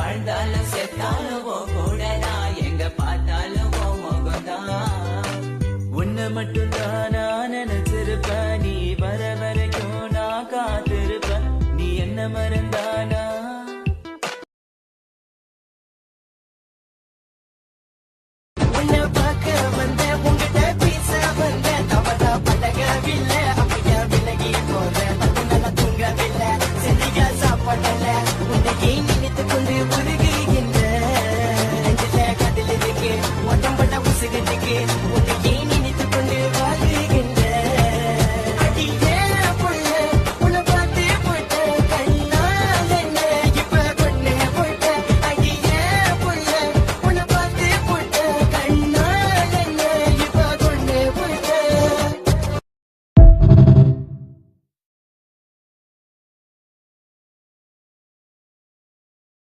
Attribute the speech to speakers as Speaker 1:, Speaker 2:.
Speaker 1: வாழ்ந்தாலும் செத்தாலும் கூடதான் எங்க பார்த்தாலும் முகம்தான் உன்னை மட்டும்தான் நான் நினைச்சிருப்பேன் நீ வர வரைக்கும் நான் காத்திருப்பேன் நீ என்ன மறந்தானா உன்னை பார்க்க வந்த உங்ககிட்ட பேச வந்த தவறா பழகவில்லை அப்படியா விலகி போற தூங்கவில்லை சரியா சாப்பாடல உன்னை நினைத்து கொண்டு